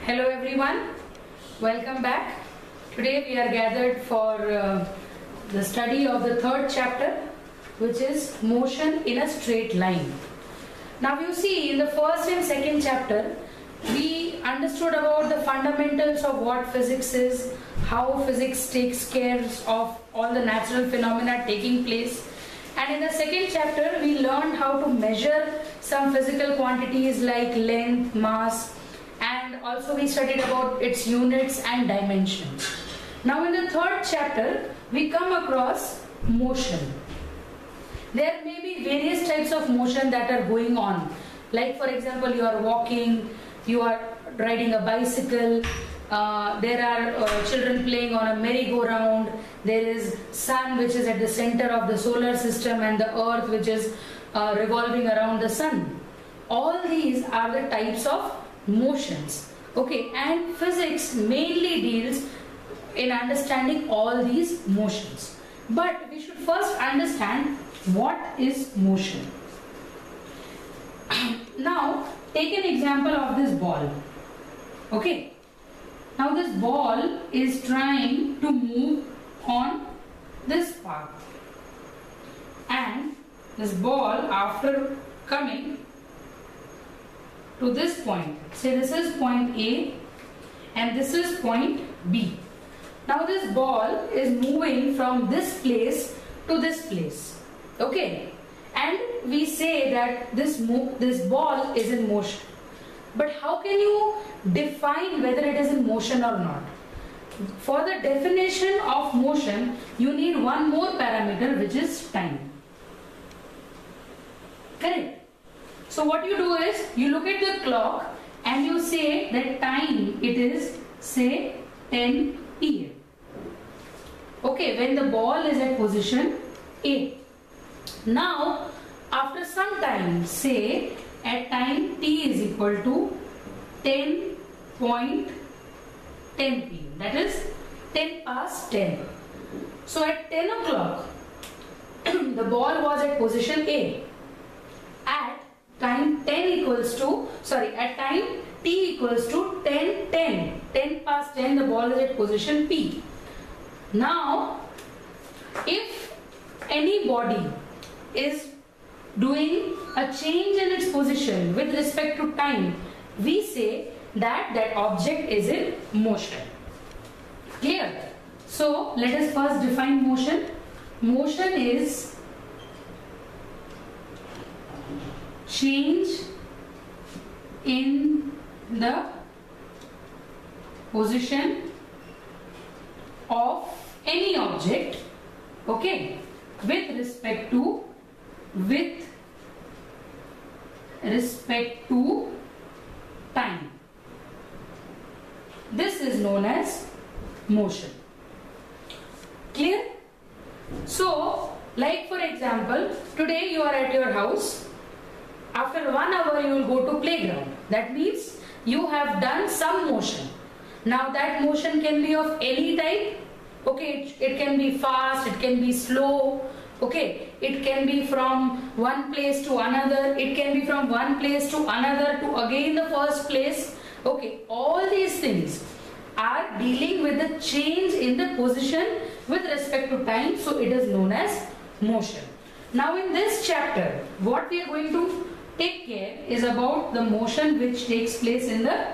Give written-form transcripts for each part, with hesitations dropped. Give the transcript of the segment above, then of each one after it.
Hello everyone, welcome back. Today we are gathered for the study of the third chapter, which is motion in a straight line. Now you see, in the first and second chapter we understood about the fundamentals of what physics is, how physics takes care of all the natural phenomena taking place, and in the second chapter we learned how to measure some physical quantities like length, mass, and also we studied about its units and dimensions. Now in the third chapter we come across motion. There may be various types of motion that are going on, like for example you are walking, you are riding a bicycle, there are children playing on a merry-go-round, there is sun which is at the center of the solar system and the earth which is revolving around the sun. All these are the types of motions, okay, and physics mainly deals in understanding all these motions. But we should first understand what is motion. Now take an example of this ball, okay. Now this ball is trying to move on this path, and this ball, after coming to this point, say this is point A and this is point B. Now this ball is moving from this place to this place, okay, and we say that this ball is in motion. But how can you define whether it is in motion or not? For the definition of motion you need one more parameter, which is time. Correct? So what you do is you look at the clock and you say that time it is, say, 10 p.m. okay, when the ball is at position A. Now after some time, say at time t is equal to 10.10 p.m. that is 10 past 10. So at 10 o'clock the ball was at position A. At time 10 equals to, at time t equals to 10 past 10, the ball is at position P. Now if any body is doing a change in its position with respect to time, we say that that object is in motion. Clear? So let us first define motion. Motion is change in the position of any object, okay, with respect to time. This is known as motion. Clear? So like for example, today you are at your house. After 1 hour you will go to playground. That means you have done some motion. Now that motion can be of any type, okay, it can be fast, it can be slow, okay, it can be from one place to another, it can be from one place to another to again the first place, okay. All these things are dealing with the change in the position with respect to time, so it is known as motion. Now in this chapter what we are going to take care is about the motion which takes place in the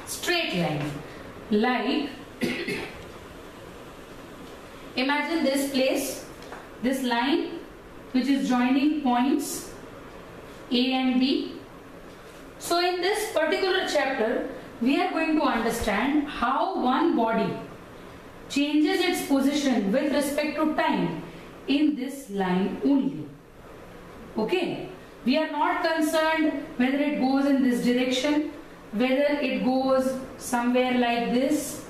straight line. Like imagine this place, this line which is joining points A and B. So in this particular chapter we are going to understand how one body changes its position with respect to time in this line only, okay. We are not concerned whether it goes in this direction, whether it goes somewhere like this,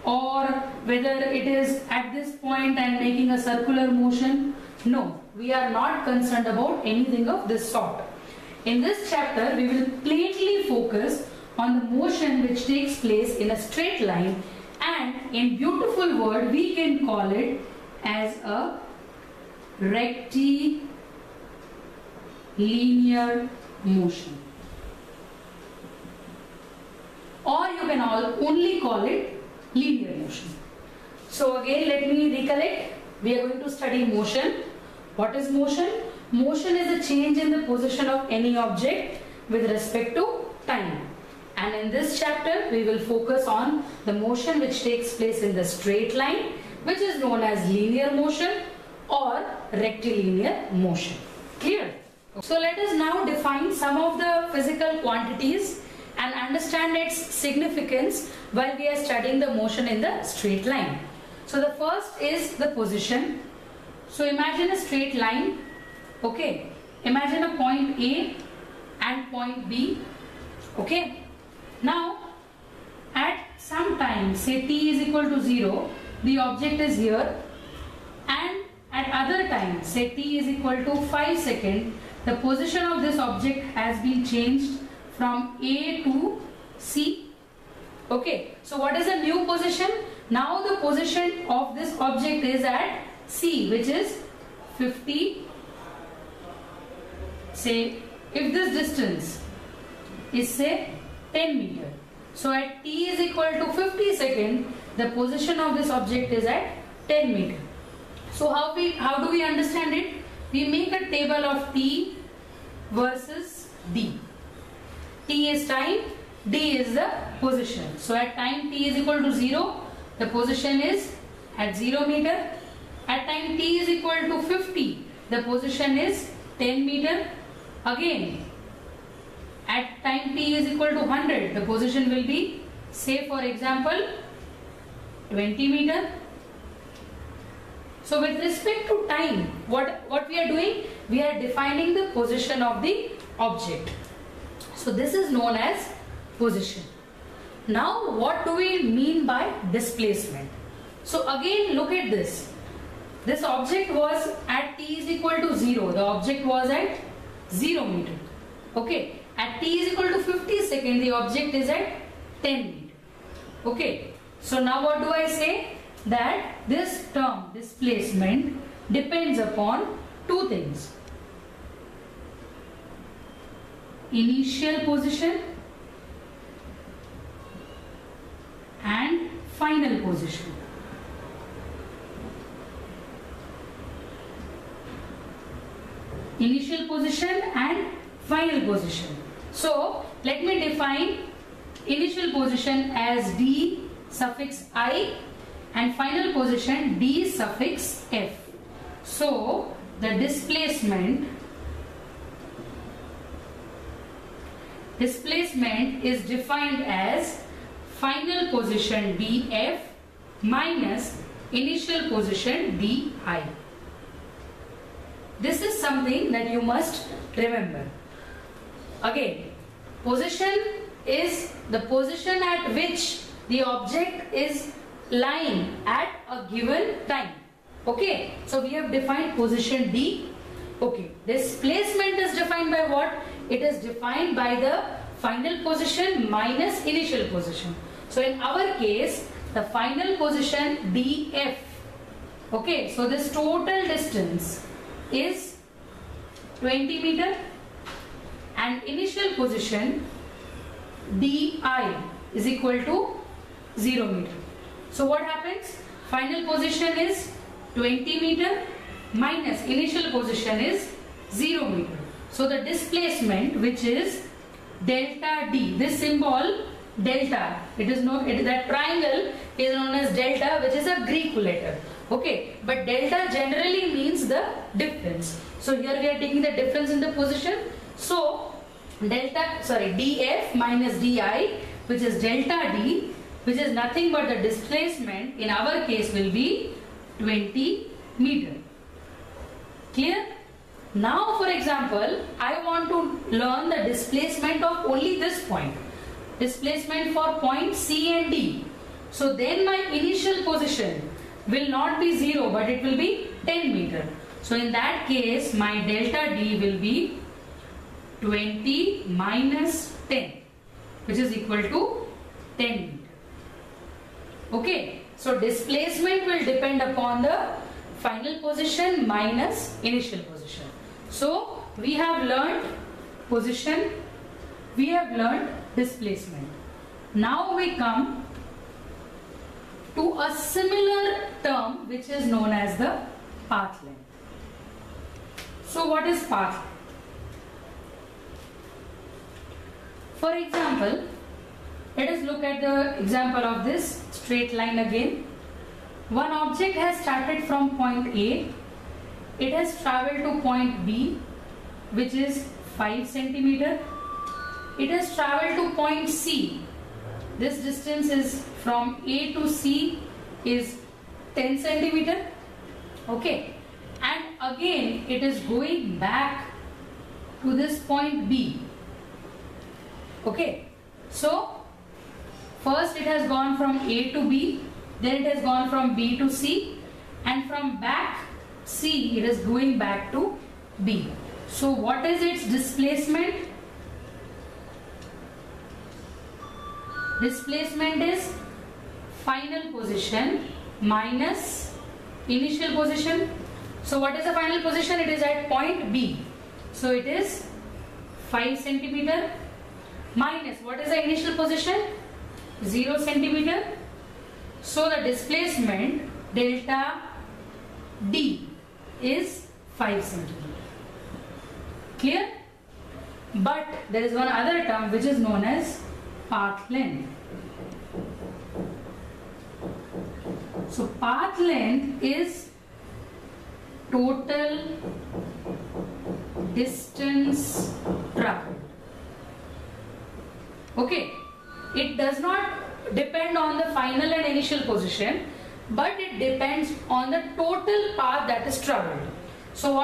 or whether it is at this point and making a circular motion. No, we are not concerned about anything of this sort. In this chapter we will plainly focus on the motion which takes place in a straight line, and in beautiful word we can call it as a rectilinear motion. or you can only call it linear motion. So again, let me recollect. We are going to study motion. What is motion? Motion is a change in the position of any object with respect to time. And in this chapter, we will focus on the motion which takes place in the straight line, which is known as linear motion or rectilinear motion. Clear? So let us now define some of the physical quantities and understand its significance while we are studying the motion in the straight line. So the first is the position. So imagine a straight line. Okay. Imagine a point A and point B. Okay. Now at some time, say t is equal to 0, the object is here, and at other time, say t is equal to 5 seconds, the position of this object has been changed from A to C. Okay, so what is the new position? Now the position of this object is at C, which is 50. Say if this distance is say 10 meter. So at t is equal to 50 seconds, the position of this object is at 10 meter. So how do we understand it? We make a table of t versus d. T is time, d is the position. So at time t is equal to 0, the position is at 0 meter. At time t is equal to 50, the position is 10 meter. Again, at time t is equal to 100, the position will be, say for example, 20 meter. So with respect to time, what we are doing? We are defining the position of the object. So this is known as position. Now what do we mean by displacement? So again, look at this. This object was at t is equal to 0. The object was at 0 meter. Okay. At t is equal to 50 seconds, the object is at 10 meter. Okay. So now what do I say? That this term displacement depends upon two things. Initial position and final position. Initial position and final position. So let me define initial position as d suffix I and final position d suffix f. So the displacement is defined as final position df minus initial position di. This is something that you must remember. Again, position is the position at which the object is lying at a given time. Okay, so we have defined position D. Okay, displacement is defined by what? It is defined by the final position minus initial position. So in our case, the final position df. Okay, so this total distance is 20 meter and initial position di is equal to 0 meter. So what happens? Final position is 20 meter minus initial position is 0 meter. So the displacement, which is delta d, this symbol delta, that triangle is known as delta, which is a Greek letter. Okay, but delta generally means the difference. So here we are taking the difference in the position. So df minus di, which is delta d, which is nothing but the displacement in our case will be 20 meter. Clear? Now for example, I want to learn the displacement of only this point. Displacement for point C and D. So then my initial position will not be 0 but it will be 10 meter. So in that case my delta D will be 20 minus 10, which is equal to 10 meter. Okay, so displacement will depend upon the final position minus initial position. So we have learned position, we have learned displacement. Now we come to a similar term which is known as the path length. So what is path? For example, let us look at the example of this straight line again. One object has started from point A. It has traveled to point B, which is 5 centimeter. It has traveled to point C. This distance is from A to C is 10 centimeter. Okay. And again it is going back to this point B. Okay. So first it has gone from A to B, then it has gone from B to C, and from back C it is going back to B. So what is its displacement? Displacement is final position minus initial position. So what is the final position? It is at point B. So it is 5 centimeter minus what is the initial position? 0 centimeter. So the displacement delta D is 5 centimeter. Clear? But there is one other term which is known as path length. So path length is total distance traveled. Okay, it does not depend on the final and initial position, but it depends on the total path that is traveled. So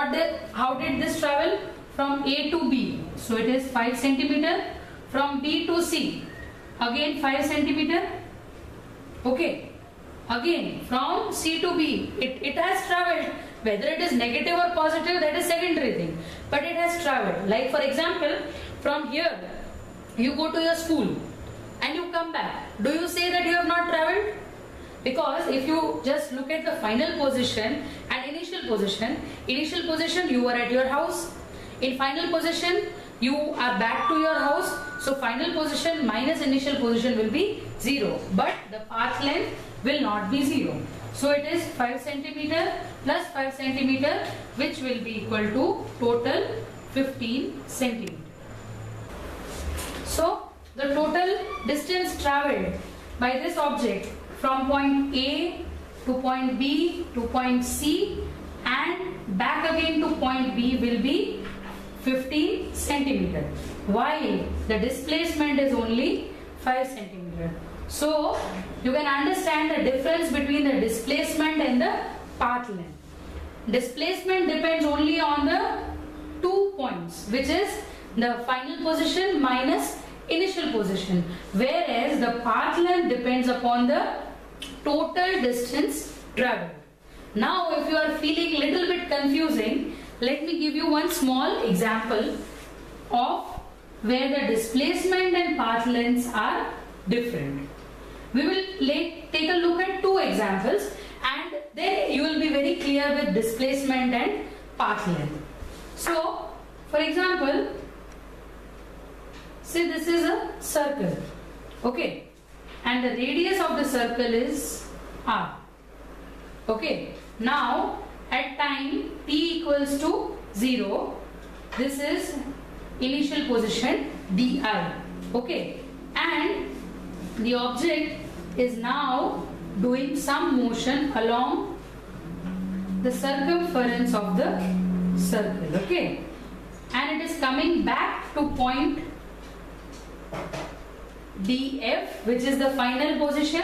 how did this travel? From A to B, so it is 5 centimeter. From B to C, again 5 centimeter. Okay, again from C to B, it has traveled. Whether it is negative or positive, that is secondary thing, but it has traveled. Like for example, from here you go to your school and you come back. Do you say that you have not traveled? Because if you just look at the final position and initial position you were at your house. In final position you are back to your house. So final position minus initial position will be 0, but the path length will not be 0. So it is 5 centimeter plus 5 centimeter, which will be equal to total 15 centimeter. So the total distance traveled by this object from point A to point B to point C and back again to point B will be 15 centimeter, while the displacement is only 5 centimeter. So you can understand the difference between the displacement and the path length. Displacement depends only on the 2 points, which is the final position minus initial position, whereas the path length depends upon the total distance traveled. Now if you are feeling little bit confusing, let me give you one small example of where the displacement and path lengths are different. We will take a look at 2 examples and then you will be very clear with displacement and path length. So for example, say this is a circle, okay, and the radius of the circle is r. Okay, now at time t equals to 0, this is initial position di, okay, and the object is now doing some motion along the circumference of the circle, okay, and it is coming back to point df, which is the final position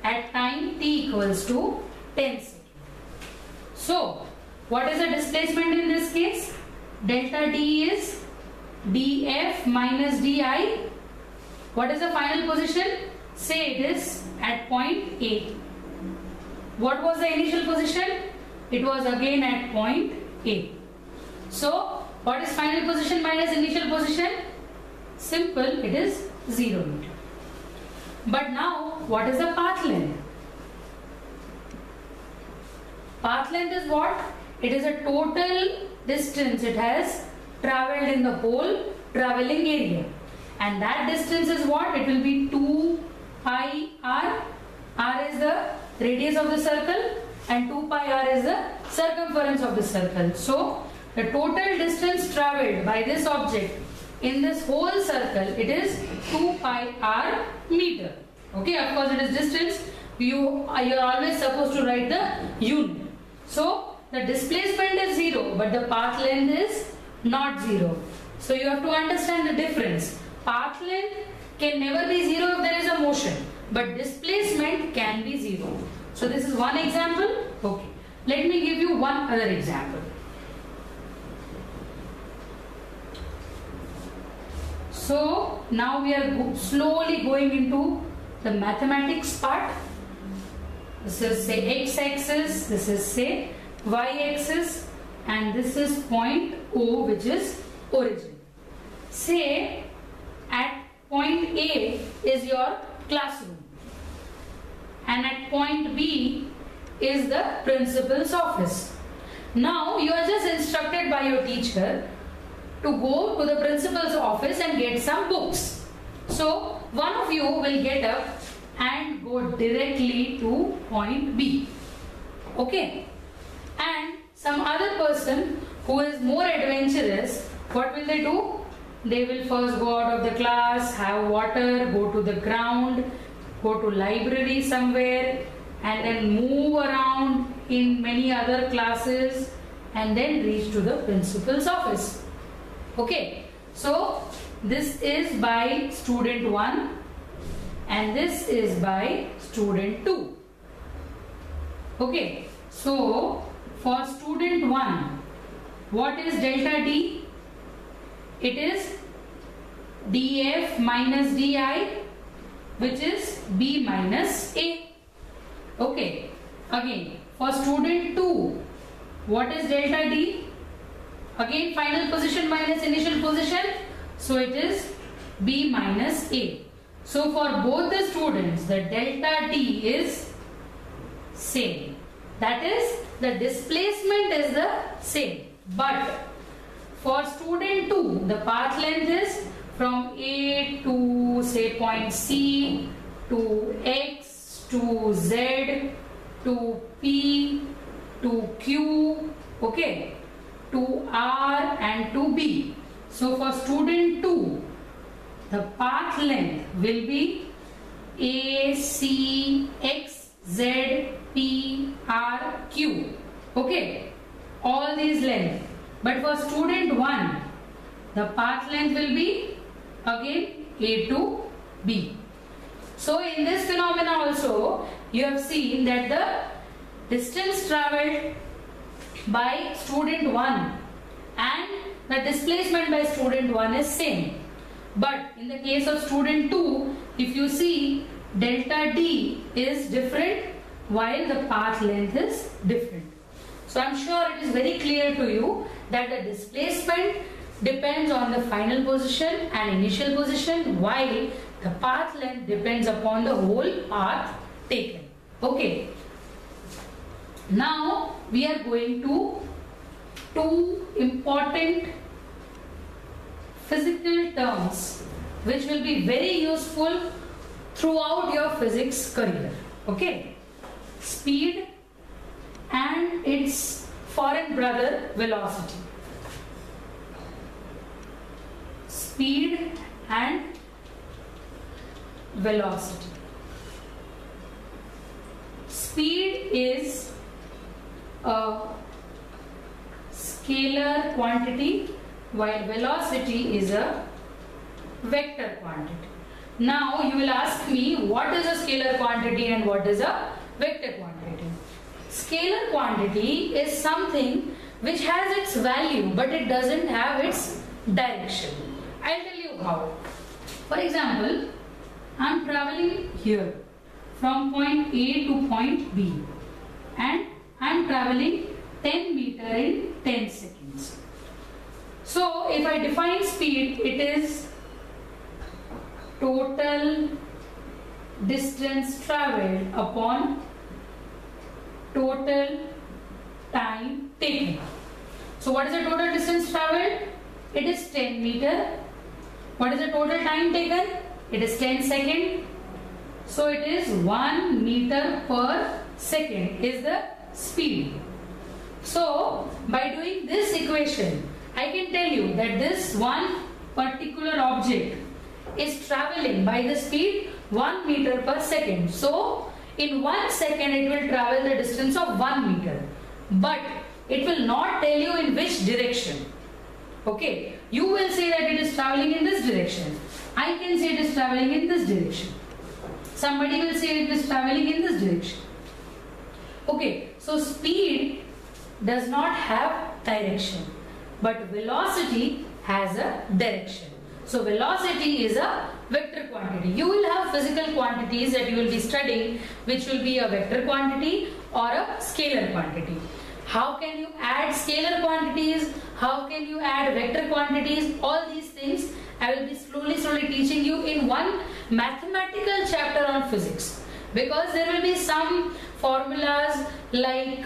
at time t equals to 10 seconds. So what is the displacement in this case? Delta d is df minus di. What is the final position? Say it is at point A. What was the initial position? It was again at point A. So what is final position minus initial position? Simple, it is 0 meter. But now what is the path length? Path length is what? It is a total distance it has travelled in the whole travelling area. and that distance is what? It will be 2 pi r. R is the radius of the circle and 2 pi r is the circumference of the circle. So the total distance travelled by this object in this whole circle, it is 2 pi r meter. Okay, of course it is distance. You are always supposed to write the unit. So the displacement is 0, but the path length is not 0. So you have to understand the difference. Path length can never be 0 if there is a motion, but displacement can be 0. So this is one example. Okay, let me give you one other example. So now we are slowly going into the mathematics part. This is say x-axis, this is say y-axis, and this is point O, which is origin. Say at point A is your classroom and at point B is the principal's office. Now you are just instructed by your teacher to go to the principal's office and get some books. So one of you will get up and go directly to point B. Okay, and some other person who is more adventurous, what will they do? They will first go out of the class, have water, go to the ground, go to library somewhere, and then move around in many other classes and then reach to the principal's office. Okay, so this is by student 1 and this is by student 2. Okay, so for student 1, what is delta D? It is df minus di, which is b minus a. Okay, again for student 2, what is delta D? Again final position minus initial position, so it is b minus a. So for both the students, the delta D is same. That is, the displacement is the same. But for student 2, the path length is from A to say point C to X to Z to P to Q, okay, to R and to B. So for student 2, the path length will be A, C, X, Z, P, R, Q. Okay, all these lengths. But for student 1, the path length will be again A to B. So in this phenomena also, you have seen that the distance travelled by student 1 and the displacement by student 1 is same. But in the case of student 2, if you see, delta D is different while the path length is different. So I am sure it is very clear to you that the displacement depends on the final position and initial position, while the path length depends upon the whole path taken. Okay. Now we are going to two important physical terms which will be very useful throughout your physics career. Okay. Speed and its foreign brother, velocity. Speed and velocity. Speed is a scalar quantity while velocity is a vector quantity. Now you will ask me, what is a scalar quantity and what is a vector quantity? Scalar quantity is something which has its value but it doesn't have its direction. I'll tell you how. For example, I am traveling here from point A to point B and I am traveling 10 meter in 10 seconds. So if I define speed, it is total distance travelled upon total time taken. So what is the total distance travelled? It is 10 meter What is the total time taken? It is 10 seconds. So it is 1 meter per second is the speed. So by doing this equation, I can tell you that this one particular object is traveling by the speed 1 meter per second. So in 1 second it will travel the distance of 1 meter. But it will not tell you in which direction. Okay, you will say that it is traveling in this direction. I can say it is traveling in this direction. Somebody will say it is traveling in this direction. Okay, so speed does not have direction, but velocity has a direction. So velocity is a vector quantity. You will have physical quantities that you will be studying, which will be a vector quantity or a scalar quantity. How can you add scalar quantities? How can you add vector quantities? All these things I will be slowly teaching you in one mathematical chapter on physics. Because there will be some formulas like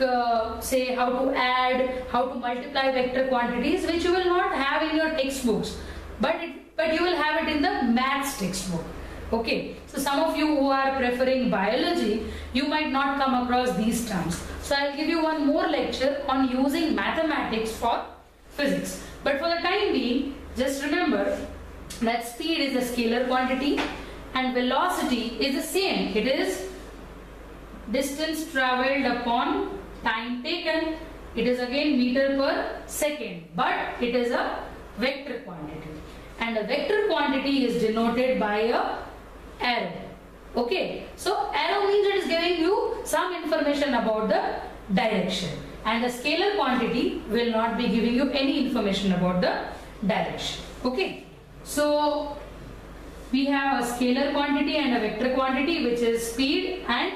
say how to add, how to multiply vector quantities, which you will not have in your textbooks. But you will have it in the maths textbook. Okay, so some of you who are preferring biology, you might not come across these terms. So I will give you one more lecture on using mathematics for physics. But for the time being, just remember that speed is a scalar quantity and velocity is the same. It is distance travelled upon time taken. It is again meter per second, but it is a vector quantity. And a vector quantity is denoted by a arrow. Okay, so arrow means it is giving you some information about the direction, and the scalar quantity will not be giving you any information about the direction. Okay, so we have a scalar quantity and a vector quantity, which is speed and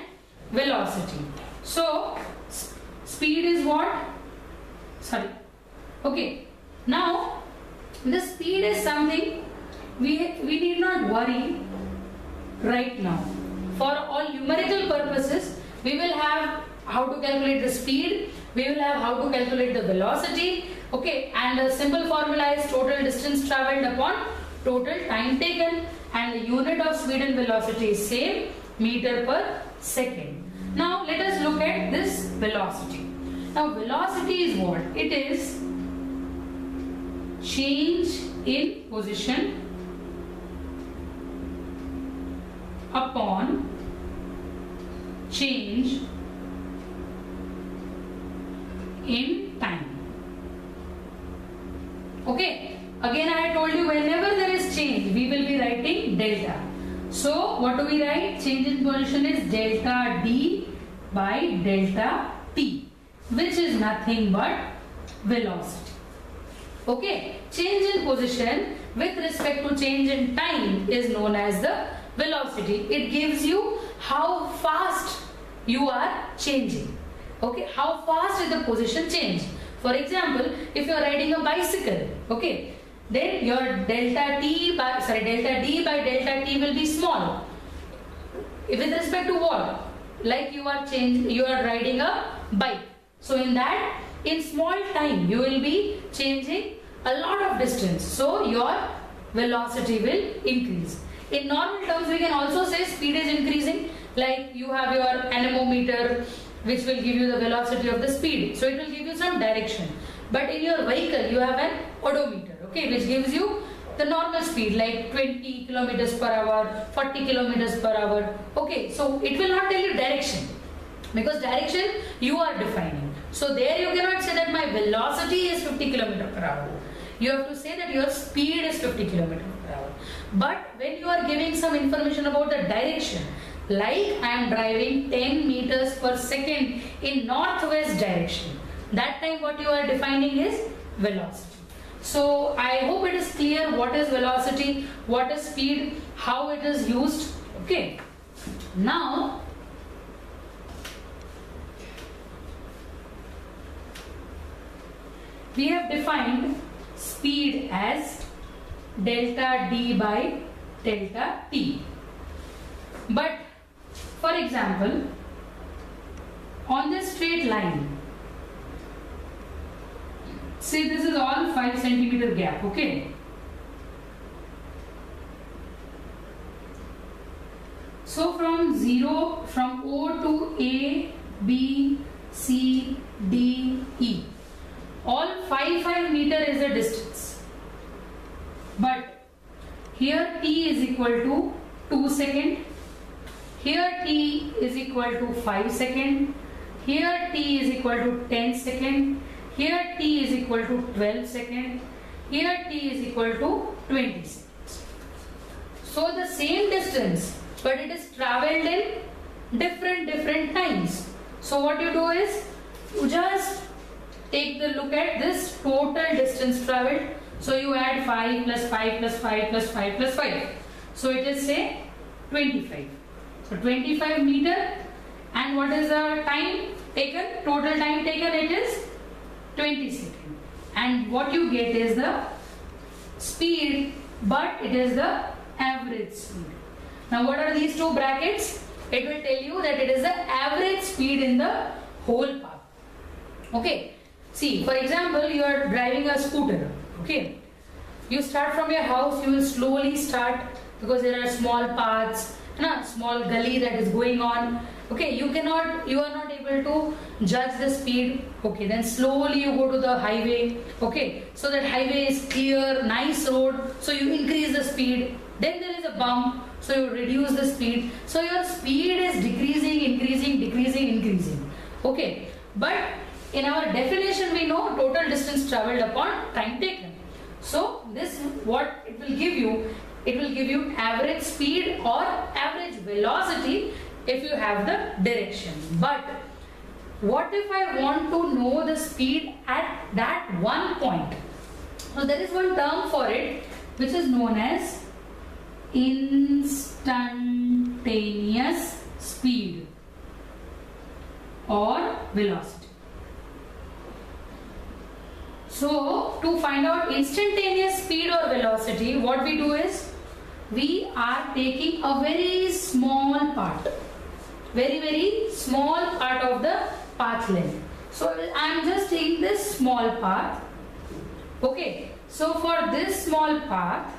velocity. So speed is what? Sorry. Okay, now the speed is something we need not worry right now. For all numerical purposes, we will have how to calculate the speed, we will have how to calculate the velocity, okay, and the simple formula is total distance travelled upon total time taken, and the unit of speed and velocity is same, meter per second. Now let us look at this velocity. Now velocity is what? It is change in position upon change in time. Okay, again I told you whenever there is change we will be writing delta. So what do we write? Change in position is delta D by delta T, which is nothing but velocity. Okay, change in position with respect to change in time is known as the velocity. It gives you how fast you are changing. Okay, how fast is the position change. For example, if you are riding a bicycle, okay, then your delta D by delta T will be small. With respect to what? Like you are riding a bike. So in small time you will be changing a lot of distance. So your velocity will increase. In normal terms we can also say speed is increasing. Like you have your anemometer, which will give you the velocity of the speed. So it will give you some direction. But in your vehicle you have an odometer, okay, which gives you the normal speed like 20 kilometers per hour, 40 kilometers per hour. Okay, so it will not tell you direction, because direction you are defining. So there you cannot say that my velocity is 50 kilometers per hour. You have to say that your speed is 50 kilometers per hour. But when you are giving some information about the direction, like I am driving 10 meters per second in northwest direction, that time what you are defining is velocity. So I hope it is clear what is velocity, what is speed, how it is used. Okay. Now we have defined speed as delta D by delta T. But for example, on this straight line, see this is all 5 centimeter gap, okay? So from O to A, B, C, D, E. All 5 meter is the distance. But here T is equal to 2 seconds. Here T is equal to 5 seconds. Here T is equal to 10 seconds. Here T is equal to 12 seconds. Here T is equal to 20 seconds. So the same distance, but it is travelled in different times. So what you do is, you just take the look at this total distance travelled. So you add 5 plus 5 plus 5 plus 5 plus 5. So it is say 25. So 25 meter, and what is the time taken? Total time taken, it is 20 seconds. And what you get is the speed, but it is the average speed. Now what are these two brackets? It will tell you that it is the average speed in the whole path. Okay. See, for example, you are driving a scooter. Okay. You start from your house, you will slowly start, because there are small paths, small gully that is going on. Okay, you are not able to judge the speed. Okay, then slowly you go to the highway. Okay, so that highway is clear, nice road, so you increase the speed. Then there is a bump, so you reduce the speed. So your speed is decreasing, increasing. Okay, but in our definition we know total distance travelled upon time taken. So this, what it will give you, it will give you average speed or average velocity if you have the direction. But what if I want to know the speed at that one point? So there is one term for it which is known as instantaneous speed or velocity. So to find out instantaneous speed or velocity, what we do is, we are taking a very small part, very small part of the path length. So I am just taking this small path. Okay, so for this small path,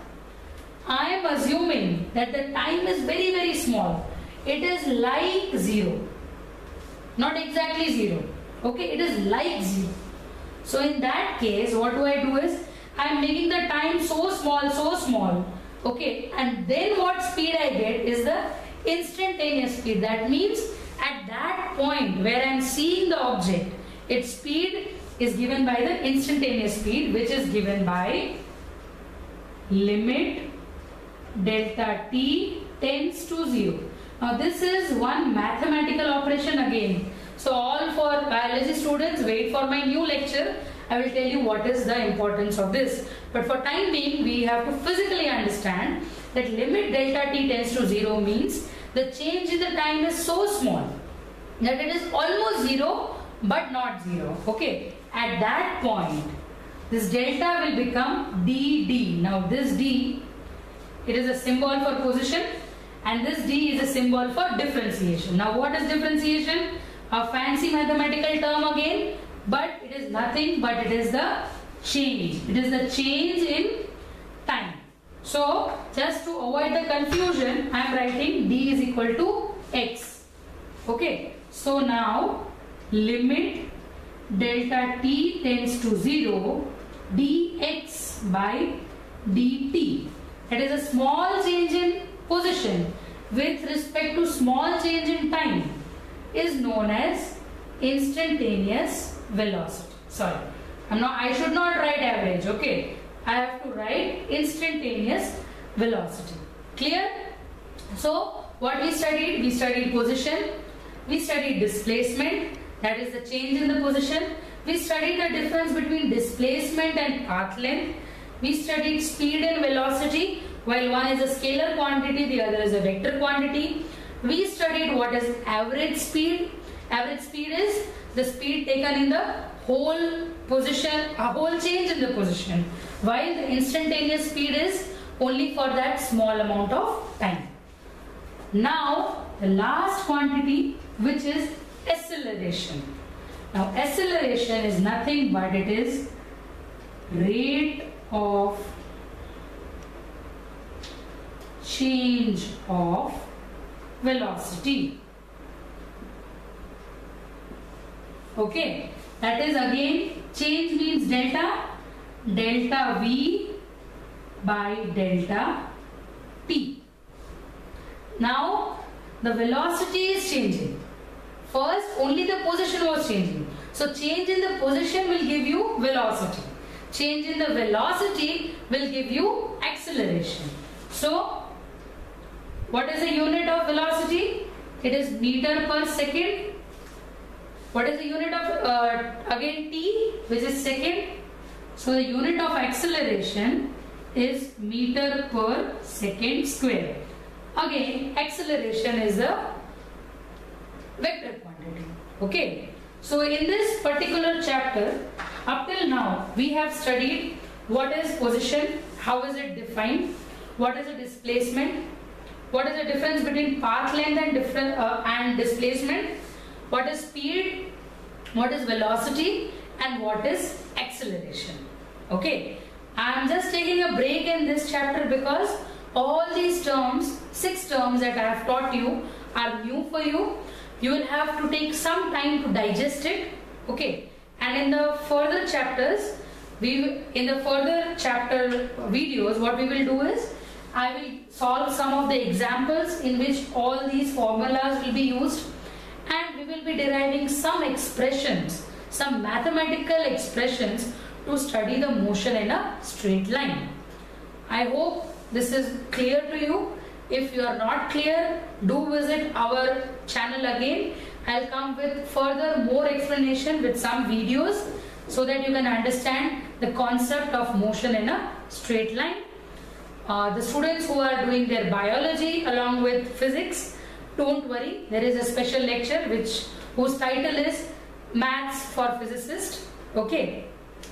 I am assuming that the time is very small. It is like 0, not exactly 0. Okay, it is like 0. So in that case, what do I do is, I am making the time so small. Okay, and then what speed I get is the instantaneous speed. That means at that point where I am seeing the object, its speed is given by the instantaneous speed, which is given by limit delta t tends to 0. Now this is one mathematical operation again. So all for biology students, wait for my new lecture. I will tell you what is the importance of this. But for time being, we have to physically understand that limit delta t tends to 0 means the change in the time is so small that it is almost 0 but not 0. Okay. At that point, this delta will become dd. Now this d, it is a symbol for position, and this d is a symbol for differentiation. Now what is differentiation? A fancy mathematical term again, but it is nothing but it is the change. It is the change in time. So just to avoid the confusion, I am writing d is equal to x. Okay. So now limit delta t tends to 0 dx by dt. It is a small change in position with respect to small change in time is known as instantaneous velocity. Sorry, I should not write average. Okay, I have to write instantaneous velocity. Clear? So what we studied? We studied position. We studied displacement, that is the change in the position. We studied the difference between displacement and path length. We studied speed and velocity. While one is a scalar quantity, the other is a vector quantity. We studied what is average speed. Average speed is the speed taken in the whole position, a whole change in the position, while the instantaneous speed is only for that small amount of time. Now the last quantity, which is acceleration. Now acceleration is nothing but it is rate of change of velocity. Okay, that is again change means delta V by delta T. Now the velocity is changing. First only the position was changing. So change in the position will give you velocity. Change in the velocity will give you acceleration. So what is the unit of velocity? It is meter per second. What is the unit of again T, which is second? So the unit of acceleration is meter per second square. Again, acceleration is a vector quantity. Okay. So in this particular chapter, up till now, we have studied what is position, how is it defined, what is the displacement, what is the difference between path length and displacement, what is speed, what is velocity, and what is acceleration. Okay, I am just taking a break in this chapter because all these terms, 6 terms that I have taught you are new for you. You will have to take some time to digest it. Okay, and in the further chapters, in the further chapter videos, what we will do is I will solve some of the examples in which all these formulas will be used, and we will be deriving some expressions, some mathematical expressions to study the motion in a straight line. I hope this is clear to you. If you are not clear, do visit our channel again. I'll come with further more explanation with some videos so that you can understand the concept of motion in a straight line. The students who are doing their biology along with physics, don't worry, there is a special lecture whose title is Maths for Physicists. Okay,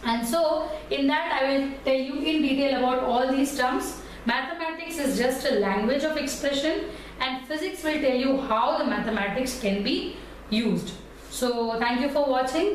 and so in that I will tell you in detail about all these terms. Mathematics is just a language of expression, and physics will tell you how the mathematics can be used. So thank you for watching.